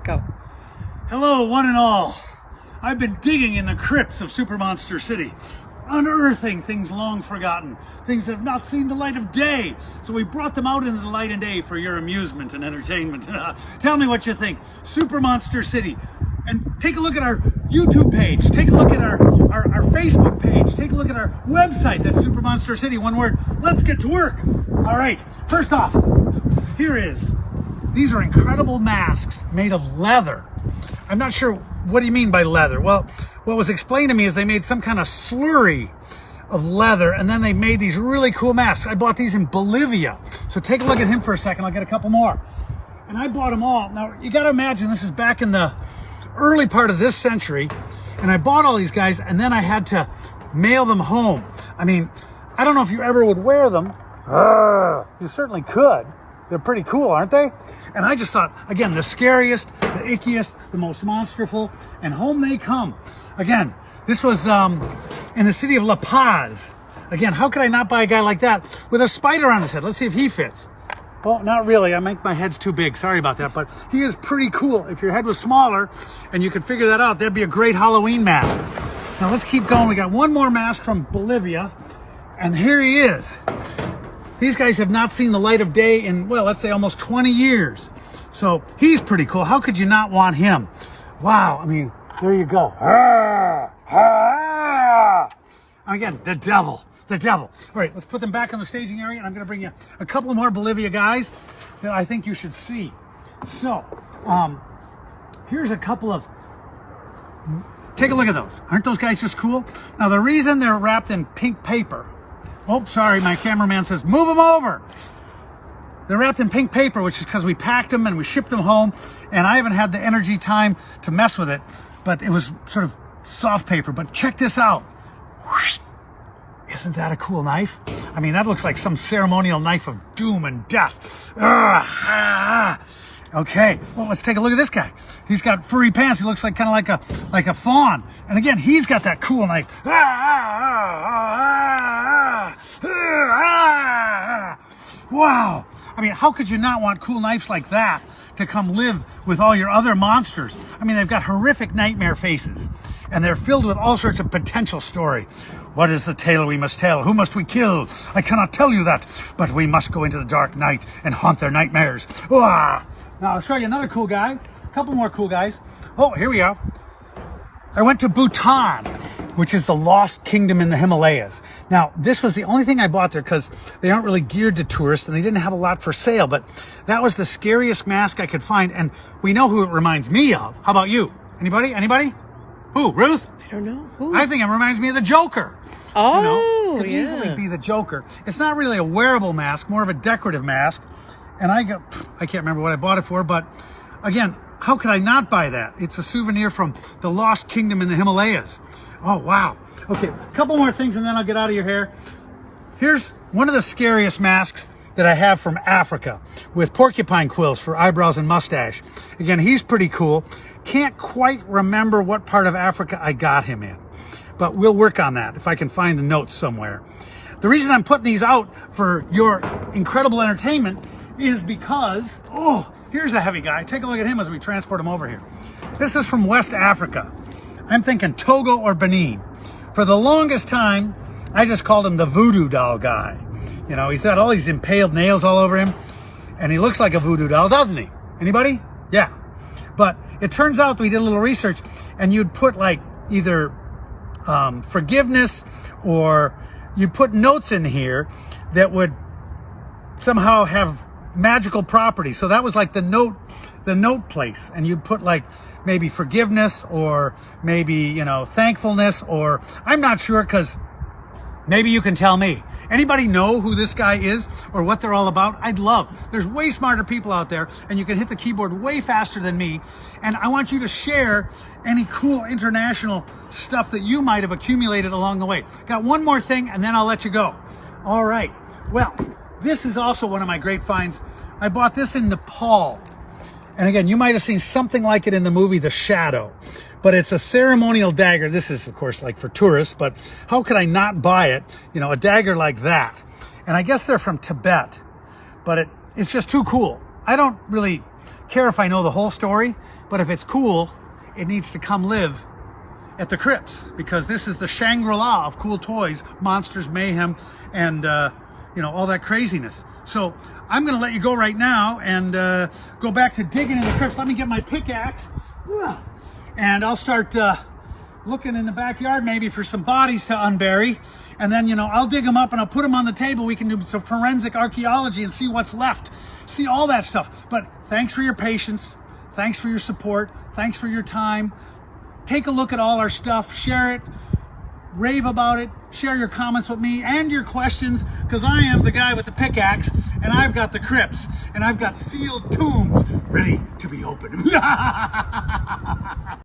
Go. Hello, one and all. I've been digging in the crypts of Super Monster City, unearthing things long forgotten, things that have not seen the light of day. So we brought them out into the light of day for your amusement and entertainment. Tell me what you think. Super Monster City. And take a look at our YouTube page. Take a look at our Facebook page. Take a look at our website. That's Super Monster City. One word. Let's get to work. All right. First off, here is. These are incredible masks made of leather. I'm not sure, what do you mean by leather? Well, what was explained to me is they made some kind of slurry of leather, and then they made these really cool masks. I bought these in Bolivia. So take a look at him for a second. I'll get a couple more. And I bought them all. Now, you got to imagine this is back in the early part of this century, and I bought all these guys, and then I had to mail them home. I mean, I don't know if you ever would wear them. You certainly could. They're pretty cool, aren't they? And I just thought, again, the scariest, the ickiest, the most monsterful, and home they come. Again, this was in the city of La Paz. Again, how could I not buy a guy like that with a spider on his head? Let's see if he fits. Well, not really. I think my head's too big. Sorry about that. But he is pretty cool. If your head was smaller and you could figure that out, that'd be a great Halloween mask. Now, let's keep going. We got one more mask from Bolivia. And here he is. These guys have not seen the light of day in, well, let's say almost 20 years. So he's pretty cool. How could you not want him? Wow. I mean, there you go. Again, the devil. The devil. All right, let's put them back on the staging area, and I'm going to bring you a couple more Bolivia guys that I think you should see. So, here's a couple of... Take a look at those. Aren't those guys just cool? Now, the reason they're wrapped in pink paper... Oh, sorry, my cameraman says, move them over. They're wrapped in pink paper, which is because we packed them and we shipped them home, and I haven't had the energy time to mess with it, but it was sort of soft paper. But check this out. Whoosh. Isn't that a cool knife? I mean, that looks like some ceremonial knife of doom and death. Okay, well, let's take a look at this guy. He's got furry pants. He looks like kind of like a fawn. And again, he's got that cool knife. Wow. I mean, how could you not want cool knives like that to come live with all your other monsters? I mean, they've got horrific nightmare faces, and they're filled with all sorts of potential story. What is the tale we must tell? Who must we kill? I cannot tell you that, but we must go into the dark night and haunt their nightmares. Now, I'll show you another cool guy. A couple more cool guys. Oh, here we are. I went to Bhutan, which is the lost kingdom in the Himalayas. Now, this was the only thing I bought there because they aren't really geared to tourists and they didn't have a lot for sale, but that was the scariest mask I could find, and we know who it reminds me of. How about you? Anybody? Anybody? Who? Ruth? I don't know. Who? I think it reminds me of the Joker. Oh, you know, could yeah. easily be the Joker. It's not really a wearable mask, more of a decorative mask. And I can't remember what I bought it for, but again, how could I not buy that? It's a souvenir from the lost kingdom in the Himalayas. Oh, wow. Okay, a couple more things and then I'll get out of your hair. Here's one of the scariest masks that I have from Africa with porcupine quills for eyebrows and mustache. Again, he's pretty cool. Can't quite remember what part of Africa I got him in, but we'll work on that if I can find the notes somewhere. The reason I'm putting these out for your incredible entertainment is because, oh, here's a heavy guy. Take a look at him as we transport him over here. This is from West Africa. I'm thinking Togo or Benin. For the longest time, I just called him the voodoo doll guy. You know, he's got all these impaled nails all over him, and he looks like a voodoo doll, doesn't he? Anybody? Yeah. But it turns out we did a little research, and you'd put like either forgiveness, or you'd put notes in here that would somehow have magical properties. So that was like the note place, and you'd put like maybe forgiveness, or maybe, you know, thankfulness, or I'm not sure, because maybe you can tell me. Anybody know who this guy is or what they're all about? I'd love. There's way smarter people out there, and you can hit the keyboard way faster than me. And I want you to share any cool international stuff that you might have accumulated along the way. Got one more thing, and then I'll let you go. All right. Well, this is also one of my great finds. I bought this in Nepal. And again, you might have seen something like it in the movie The Shadow. But it's a ceremonial dagger. This is, of course, like for tourists, but how could I not buy it? You know, a dagger like that. And I guess they're from Tibet, but it's just too cool. I don't really care if I know the whole story, but if it's cool, it needs to come live at the crypts, because this is the Shangri-La of cool toys, monsters, mayhem, and all that craziness. So I'm going to let you go right now and go back to digging in the crypts. Let me get my pickaxe, and I'll start looking in the backyard maybe for some bodies to unbury, and then I'll dig them up and I'll put them on the table. We can do some forensic archaeology and see what's left, see all that stuff. But thanks for your patience, thanks for your support, thanks for your time. Take a look at all our stuff, share it, rave about it, share your comments with me and your questions, because I am the guy with the pickaxe, and I've got the crypts, and I've got sealed tombs ready to be opened.